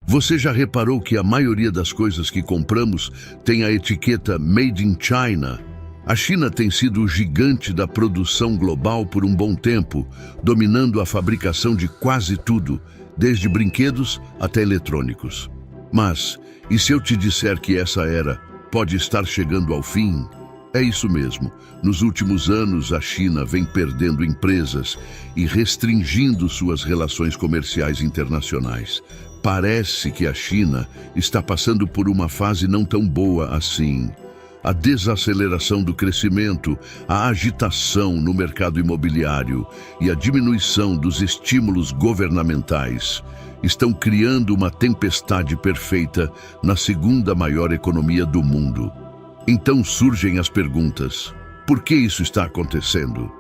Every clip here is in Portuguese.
Você já reparou que a maioria das coisas que compramos tem a etiqueta Made in China? A China tem sido o gigante da produção global por um bom tempo, dominando a fabricação de quase tudo, desde brinquedos até eletrônicos. Mas, e se eu te disser que essa era pode estar chegando ao fim? É isso mesmo. Nos últimos anos, a China vem perdendo empresas e restringindo suas relações comerciais internacionais. Parece que a China está passando por uma fase não tão boa assim. A desaceleração do crescimento, a agitação no mercado imobiliário e a diminuição dos estímulos governamentais estão criando uma tempestade perfeita na segunda maior economia do mundo. Então surgem as perguntas: por que isso está acontecendo?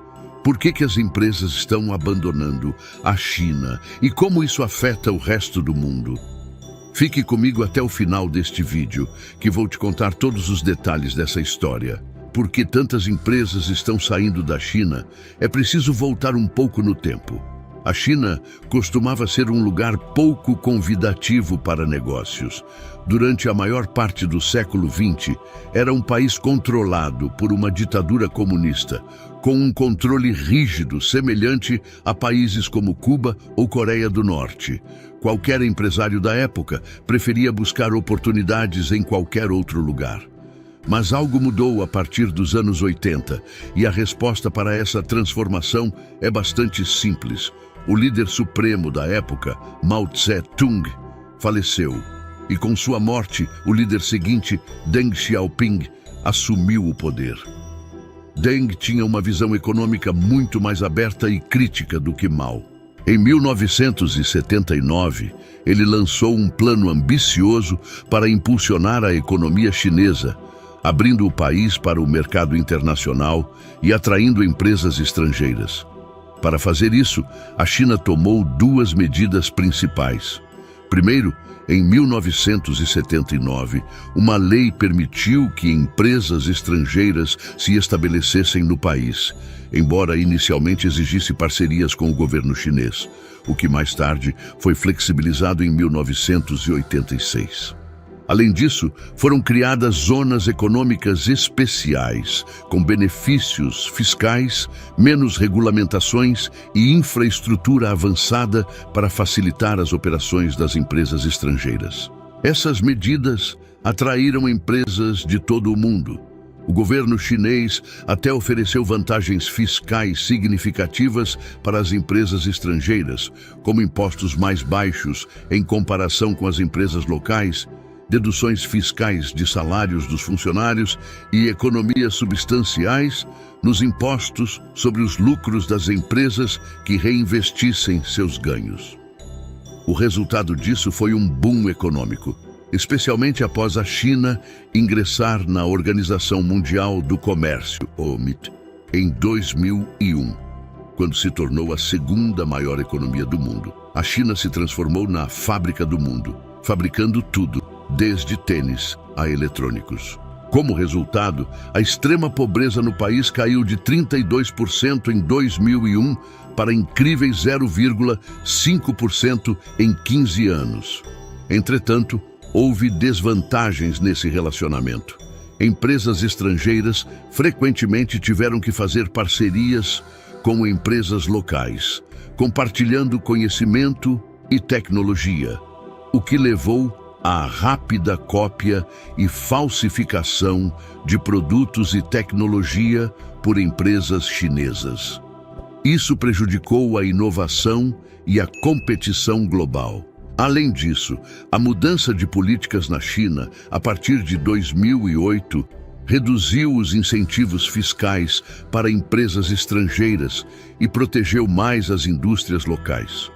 Por que as empresas estão abandonando a China e como isso afeta o resto do mundo? Fique comigo até o final deste vídeo, que vou te contar todos os detalhes dessa história. Por que tantas empresas estão saindo da China? É preciso voltar um pouco no tempo. A China costumava ser um lugar pouco convidativo para negócios. Durante a maior parte do século XX, era um país controlado por uma ditadura comunista, com um controle rígido semelhante a países como Cuba ou Coreia do Norte. Qualquer empresário da época preferia buscar oportunidades em qualquer outro lugar. Mas algo mudou a partir dos anos 80, e a resposta para essa transformação é bastante simples. O líder supremo da época, Mao Tse-tung, faleceu. E com sua morte, o líder seguinte, Deng Xiaoping, assumiu o poder. Deng tinha uma visão econômica muito mais aberta e crítica do que Mao. Em 1979, ele lançou um plano ambicioso para impulsionar a economia chinesa, abrindo o país para o mercado internacional e atraindo empresas estrangeiras. Para fazer isso, a China tomou duas medidas principais. Primeiro, em 1979, uma lei permitiu que empresas estrangeiras se estabelecessem no país, embora inicialmente exigisse parcerias com o governo chinês, o que mais tarde foi flexibilizado em 1986. Além disso, foram criadas zonas econômicas especiais, com benefícios fiscais, menos regulamentações e infraestrutura avançada para facilitar as operações das empresas estrangeiras. Essas medidas atraíram empresas de todo o mundo. O governo chinês até ofereceu vantagens fiscais significativas para as empresas estrangeiras, como impostos mais baixos em comparação com as empresas locais, deduções fiscais de salários dos funcionários e economias substanciais nos impostos sobre os lucros das empresas que reinvestissem seus ganhos. O resultado disso foi um boom econômico, especialmente após a China ingressar na Organização Mundial do Comércio, OMC, em 2001, quando se tornou a segunda maior economia do mundo. A China se transformou na fábrica do mundo, fabricando tudo, desde tênis a eletrônicos. Como resultado, a extrema pobreza no país caiu de 32% em 2001 para incríveis 0,5% em 15 anos. Entretanto, houve desvantagens nesse relacionamento. Empresas estrangeiras frequentemente tiveram que fazer parcerias com empresas locais, compartilhando conhecimento e tecnologia, o que levou à rápida cópia e falsificação de produtos e tecnologia por empresas chinesas. Isso prejudicou a inovação e a competição global. Além disso, a mudança de políticas na China, a partir de 2008, reduziu os incentivos fiscais para empresas estrangeiras e protegeu mais as indústrias locais.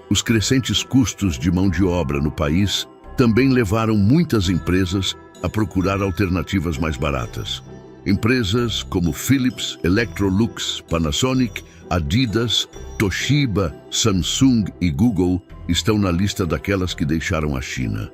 Os crescentes custos de mão de obra no país também levaram muitas empresas a procurar alternativas mais baratas. Empresas como Philips, Electrolux, Panasonic, Adidas, Toshiba, Samsung e Google estão na lista daquelas que deixaram a China.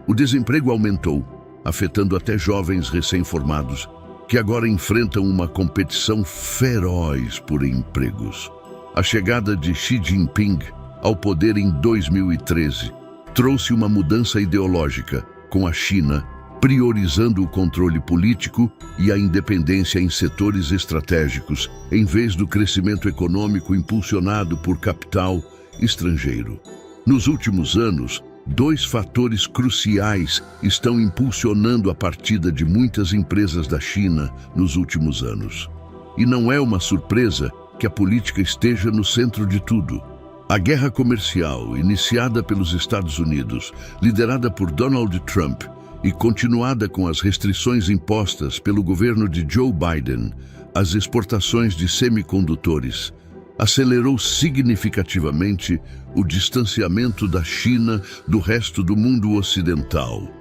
O desemprego aumentou, afetando até jovens recém-formados, que agora enfrentam uma competição feroz por empregos. A chegada de Xi Jinping ao poder em 2013 trouxe uma mudança ideológica, com a China priorizando o controle político e a independência em setores estratégicos, em vez do crescimento econômico impulsionado por capital estrangeiro. Nos últimos anos, dois fatores cruciais estão impulsionando a partida de muitas empresas da China nos últimos anos. E não é uma surpresa que a política esteja no centro de tudo. A guerra comercial, iniciada pelos Estados Unidos, liderada por Donald Trump, e continuada com as restrições impostas pelo governo de Joe Biden às exportações de semicondutores, acelerou significativamente o distanciamento da China do resto do mundo ocidental.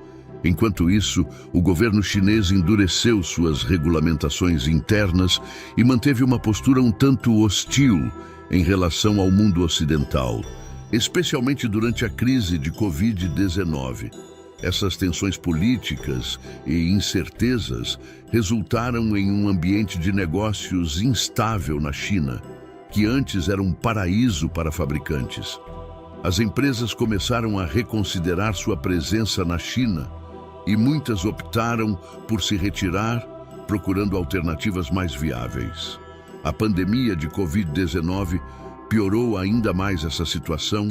Enquanto isso, o governo chinês endureceu suas regulamentações internas e manteve uma postura um tanto hostil em relação ao mundo ocidental, especialmente durante a crise de Covid-19. Essas tensões políticas e incertezas resultaram em um ambiente de negócios instável na China, que antes era um paraíso para fabricantes. As empresas começaram a reconsiderar sua presença na China e muitas optaram por se retirar, procurando alternativas mais viáveis. A pandemia de Covid-19 piorou ainda mais essa situação,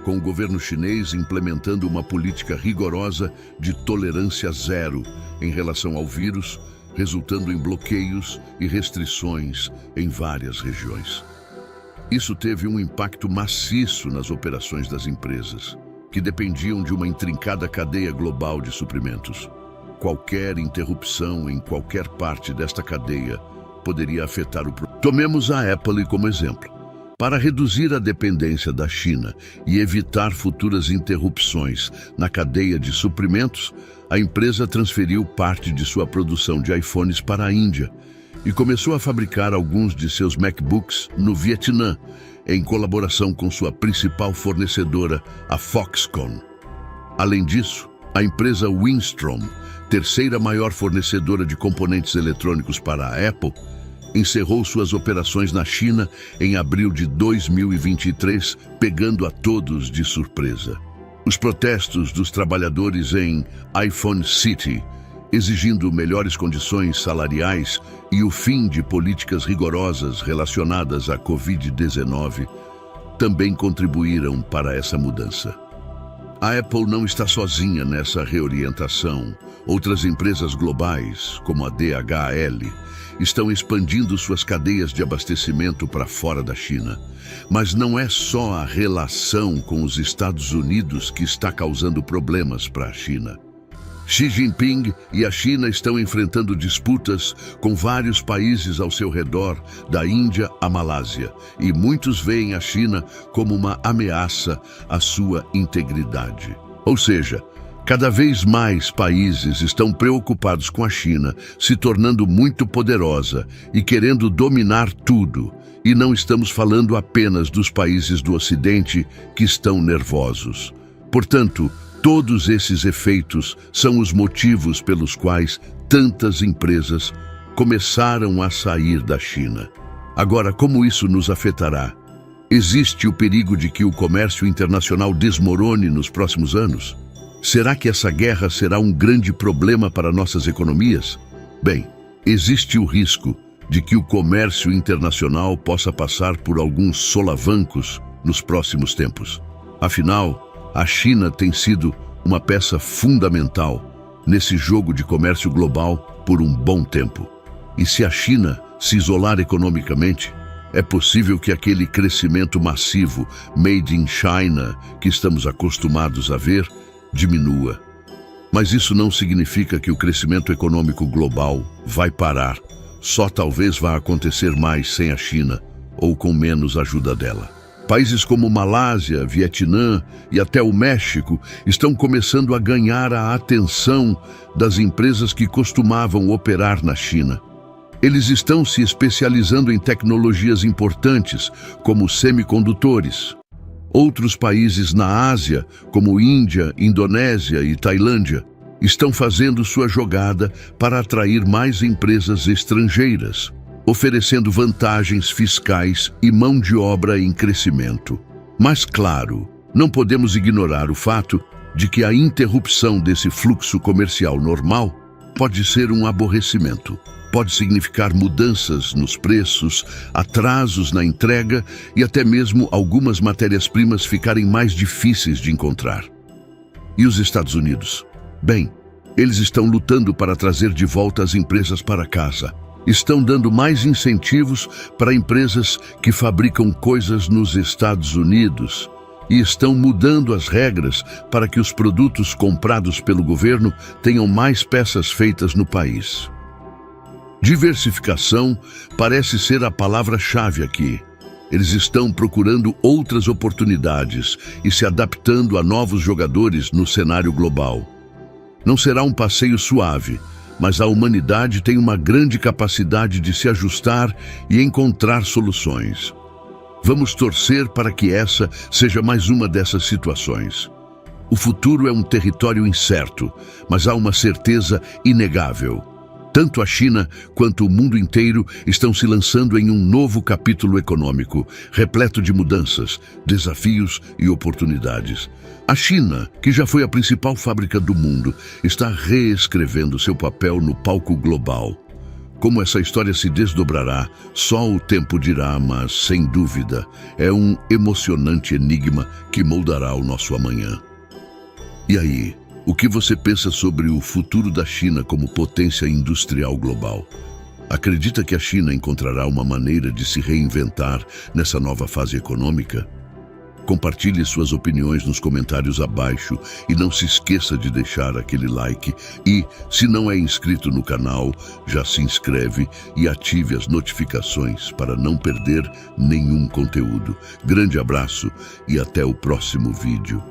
com o governo chinês implementando uma política rigorosa de tolerância zero em relação ao vírus, resultando em bloqueios e restrições em várias regiões. Isso teve um impacto maciço nas operações das empresas, que dependiam de uma intrincada cadeia global de suprimentos. Qualquer interrupção em qualquer parte desta cadeia poderia afetar o produto. Tomemos a Apple como exemplo. Para reduzir a dependência da China e evitar futuras interrupções na cadeia de suprimentos, a empresa transferiu parte de sua produção de iPhones para a Índia e começou a fabricar alguns de seus MacBooks no Vietnã, em colaboração com sua principal fornecedora, a Foxconn. Além disso, a empresa Wistron, terceira maior fornecedora de componentes eletrônicos para a Apple, encerrou suas operações na China em abril de 2023, pegando a todos de surpresa. Os protestos dos trabalhadores em iPhone City, exigindo melhores condições salariais e o fim de políticas rigorosas relacionadas à Covid-19, também contribuíram para essa mudança. A Apple não está sozinha nessa reorientação. Outras empresas globais, como a DHL, estão expandindo suas cadeias de abastecimento para fora da China. Mas não é só a relação com os Estados Unidos que está causando problemas para a China. Xi Jinping e a China estão enfrentando disputas com vários países ao seu redor, da Índia à Malásia, e muitos veem a China como uma ameaça à sua integridade. Ou seja, cada vez mais países estão preocupados com a China, se tornando muito poderosa e querendo dominar tudo. E não estamos falando apenas dos países do Ocidente que estão nervosos. Portanto, todos esses efeitos são os motivos pelos quais tantas empresas começaram a sair da China. Agora, como isso nos afetará? Existe o perigo de que o comércio internacional desmorone nos próximos anos? Será que essa guerra será um grande problema para nossas economias? Bem, existe o risco de que o comércio internacional possa passar por alguns solavancos nos próximos tempos. Afinal, a China tem sido uma peça fundamental nesse jogo de comércio global por um bom tempo. E se a China se isolar economicamente, é possível que aquele crescimento massivo made in China que estamos acostumados a ver diminua. Mas isso não significa que o crescimento econômico global vai parar. Só talvez vá acontecer mais sem a China ou com menos ajuda dela. Países como Malásia, Vietnã e até o México estão começando a ganhar a atenção das empresas que costumavam operar na China. Eles estão se especializando em tecnologias importantes, como semicondutores. Outros países na Ásia, como Índia, Indonésia e Tailândia, estão fazendo sua jogada para atrair mais empresas estrangeiras, oferecendo vantagens fiscais e mão de obra em crescimento. Mas, claro, Não podemos ignorar o fato de que a interrupção desse fluxo comercial normal pode ser um aborrecimento. Pode significar mudanças nos preços, atrasos na entrega e até mesmo algumas matérias-primas ficarem mais difíceis de encontrar. E os Estados Unidos? Bem, eles estão lutando para trazer de volta as empresas para casa. Estão dando mais incentivos para empresas que fabricam coisas nos Estados Unidos e estão mudando as regras para que os produtos comprados pelo governo tenham mais peças feitas no país. Diversificação parece ser a palavra-chave aqui. Eles estão procurando outras oportunidades e se adaptando a novos jogadores no cenário global. Não será um passeio suave, mas a humanidade tem uma grande capacidade de se ajustar e encontrar soluções. Vamos torcer para que essa seja mais uma dessas situações. O futuro é um território incerto, mas há uma certeza inegável. Tanto a China quanto o mundo inteiro estão se lançando em um novo capítulo econômico, repleto de mudanças, desafios e oportunidades. A China, que já foi a principal fábrica do mundo, está reescrevendo seu papel no palco global. Como essa história se desdobrará, só o tempo dirá, mas, sem dúvida, é um emocionante enigma que moldará o nosso amanhã. E aí, o que você pensa sobre o futuro da China como potência industrial global? Acredita que a China encontrará uma maneira de se reinventar nessa nova fase econômica? Compartilhe suas opiniões nos comentários abaixo e não se esqueça de deixar aquele like e, se não é inscrito no canal, já se inscreve e ative as notificações para não perder nenhum conteúdo. Grande abraço e até o próximo vídeo.